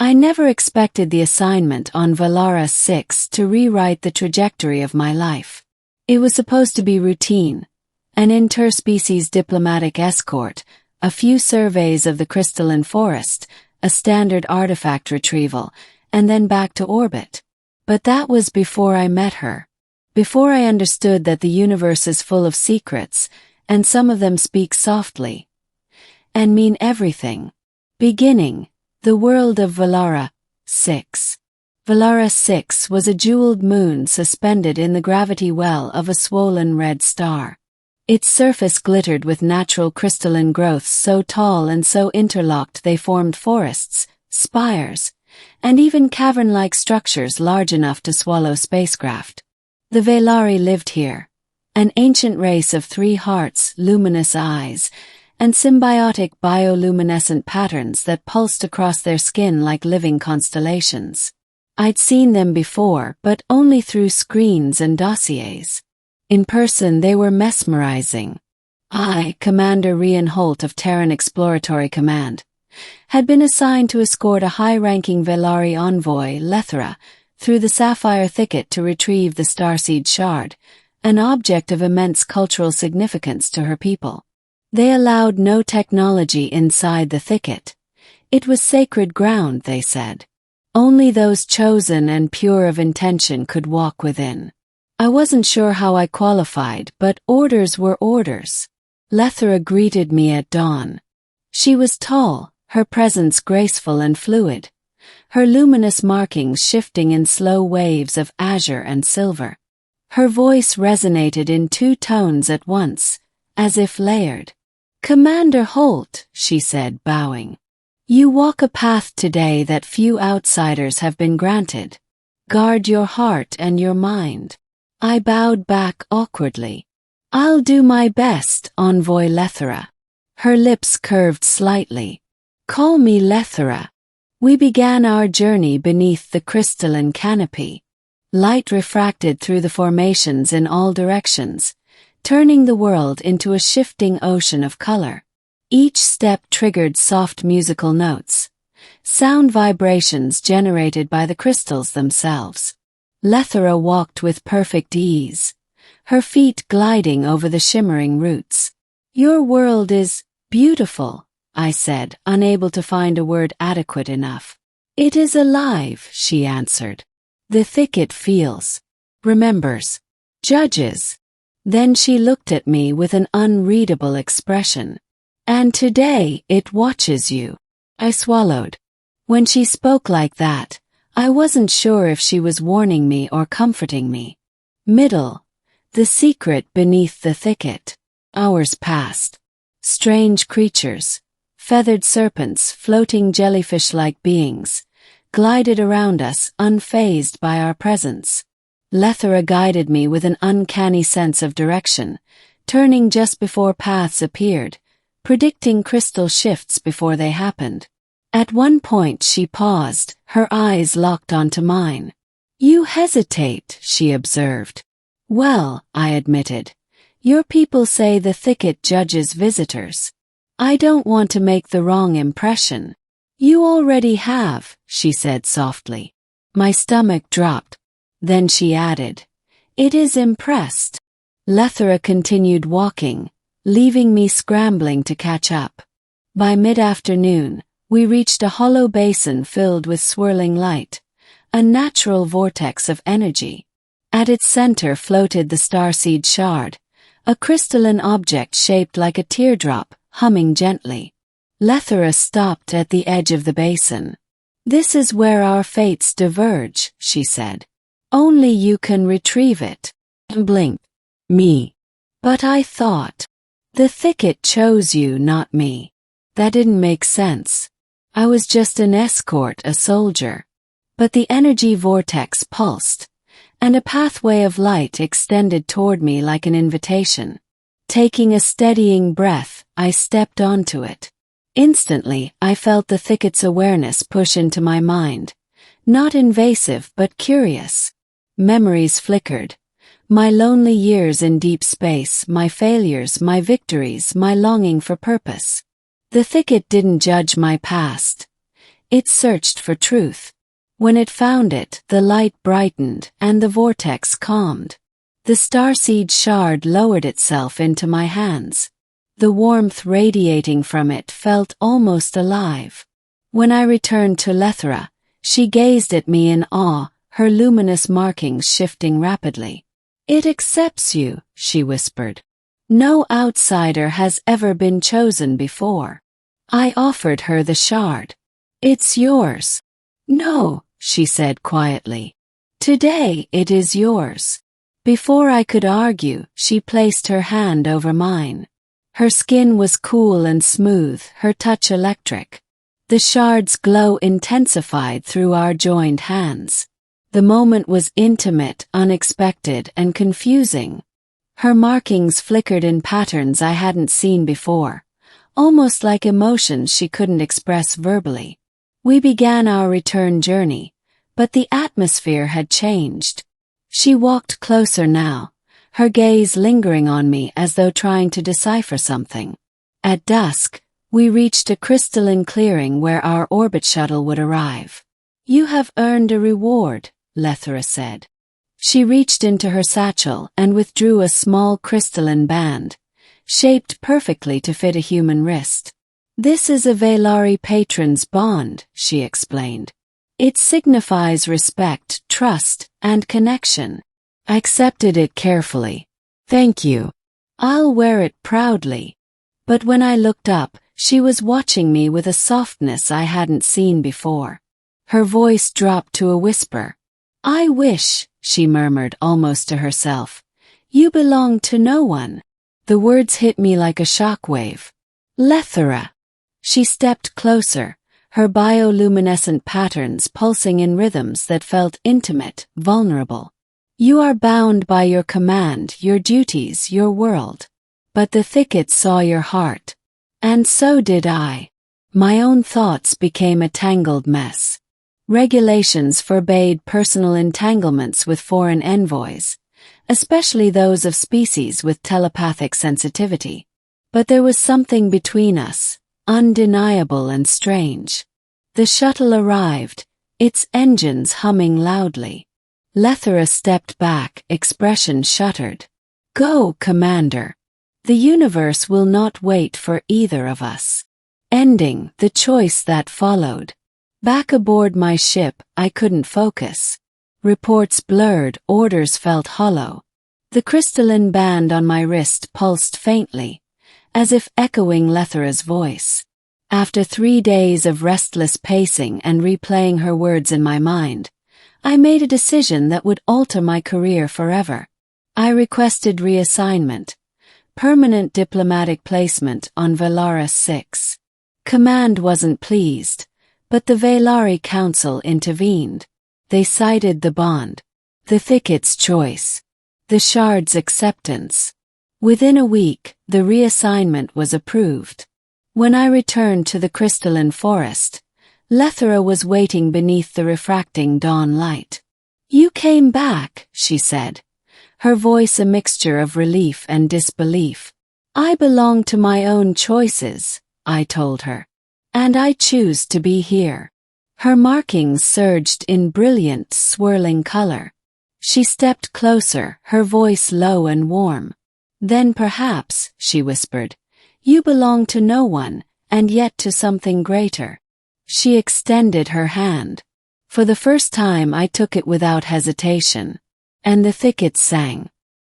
I never expected the assignment on Valara 6 to rewrite the trajectory of my life. It was supposed to be routine, an interspecies diplomatic escort, a few surveys of the crystalline forest, a standard artifact retrieval, and then back to orbit. But that was before I met her. Before I understood that the universe is full of secrets, and some of them speak softly and mean everything. Beginning, the world of Valara 6. Valara 6 was a jeweled moon suspended in the gravity well of a swollen red star. Its surface glittered with natural crystalline growths so tall and so interlocked they formed forests, spires, and even cavern-like structures large enough to swallow spacecraft. The Velari lived here, an ancient race of 3 hearts, luminous eyes, and symbiotic bioluminescent patterns that pulsed across their skin like living constellations. I'd seen them before, but only through screens and dossiers. In person they were mesmerizing. I, Commander Rian Holt of Terran Exploratory Command, had been assigned to escort a high-ranking Velari envoy, Lethra, through the sapphire thicket to retrieve the starseed shard, an object of immense cultural significance to her people. They allowed no technology inside the thicket. It was sacred ground, they said. Only those chosen and pure of intention could walk within. I wasn't sure how I qualified, but orders were orders. Lethra greeted me at dawn. She was tall, her presence graceful and fluid, her luminous markings shifting in slow waves of azure and silver. Her voice resonated in 2 tones at once, as if layered. "Commander Holt," she said, bowing. "You walk a path today that few outsiders have been granted. Guard your heart and your mind." I bowed back awkwardly. "I'll do my best, Envoy Lethra." Her lips curved slightly. "Call me Lethra." We began our journey beneath the crystalline canopy. Light refracted through the formations in all directions, turning the world into a shifting ocean of color. Each step triggered soft musical notes, sound vibrations generated by the crystals themselves. Lethra walked with perfect ease, her feet gliding over the shimmering roots. "Your world is beautiful," I said, unable to find a word adequate enough. "It is alive," she answered. "The thicket feels, remembers, judges." Then she looked at me with an unreadable expression. "And today it watches you." I swallowed. When she spoke like that, I wasn't sure if she was warning me or comforting me. Middle. The secret beneath the thicket. Hours passed. Strange creatures, feathered serpents, floating jellyfish-like beings, glided around us, unfazed by our presence. Lethra guided me with an uncanny sense of direction, turning just before paths appeared, predicting crystal shifts before they happened. At one point she paused, her eyes locked onto mine. "You hesitate," she observed. "Well," I admitted, "your people say the thicket judges visitors. I don't want to make the wrong impression." "You already have," she said softly. My stomach dropped. Then she added, "It is impressed." Lethra continued walking, leaving me scrambling to catch up. By mid-afternoon, we reached a hollow basin filled with swirling light, a natural vortex of energy. At its center floated the starseed shard, a crystalline object shaped like a teardrop, humming gently. Lethra stopped at the edge of the basin. "This is where our fates diverge," she said. "Only you can retrieve it." And blinked. "Me." "But I thought. The thicket chose you, not me." That didn't make sense. I was just an escort, a soldier. But the energy vortex pulsed, and a pathway of light extended toward me like an invitation. Taking a steadying breath, I stepped onto it. Instantly, I felt the thicket's awareness push into my mind. Not invasive, but curious. Memories flickered. My lonely years in deep space, my failures, my victories, my longing for purpose. The thicket didn't judge my past. It searched for truth. When it found it, the light brightened and the vortex calmed. The starseed shard lowered itself into my hands. The warmth radiating from it felt almost alive. When I returned to Lethra, she gazed at me in awe, her luminous markings shifting rapidly. "It accepts you," she whispered. "No outsider has ever been chosen before." I offered her the shard. "It's yours." "No," she said quietly. "Today it is yours." Before I could argue, she placed her hand over mine. Her skin was cool and smooth, her touch electric. The shard's glow intensified through our joined hands. The moment was intimate, unexpected, and confusing. Her markings flickered in patterns I hadn't seen before, almost like emotions she couldn't express verbally. We began our return journey, but the atmosphere had changed. She walked closer now, her gaze lingering on me as though trying to decipher something. At dusk, we reached a crystalline clearing where our orbit shuttle would arrive. "You have earned a reward," Lethra said. She reached into her satchel and withdrew a small crystalline band, shaped perfectly to fit a human wrist. "This is a Velari patron's bond," she explained. "It signifies respect, trust, and connection." I accepted it carefully. "Thank you. I'll wear it proudly." But when I looked up, she was watching me with a softness I hadn't seen before. Her voice dropped to a whisper. "I wish," she murmured almost to herself, "you belong to no one." The words hit me like a shockwave. "Lethra." She stepped closer, her bioluminescent patterns pulsing in rhythms that felt intimate, vulnerable. "You are bound by your command, your duties, your world. But the thicket saw your heart. And so did I." My own thoughts became a tangled mess. Regulations forbade personal entanglements with foreign envoys, especially those of species with telepathic sensitivity. But there was something between us, undeniable and strange. The shuttle arrived, its engines humming loudly. Lethra stepped back, expression shuttered. "Go, Commander. The universe will not wait for either of us." Ending the choice that followed. Back aboard my ship, I couldn't focus. Reports blurred, orders felt hollow. The crystalline band on my wrist pulsed faintly, as if echoing Lethra's voice. After 3 days of restless pacing and replaying her words in my mind, I made a decision that would alter my career forever. I requested reassignment, permanent diplomatic placement on Velari 6. Command wasn't pleased, but the Velari Council intervened. They cited the bond, the thicket's choice, the shard's acceptance. Within a week, the reassignment was approved. When I returned to the crystalline forest, Lethra was waiting beneath the refracting dawn light. "You came back," she said, her voice a mixture of relief and disbelief. "I belong to my own choices," I told her. "And I choose to be here." Her markings surged in brilliant, swirling color. She stepped closer, her voice low and warm. "Then perhaps," she whispered, "you belong to no one, and yet to something greater." She extended her hand. For the first time I took it without hesitation. And the thicket sang.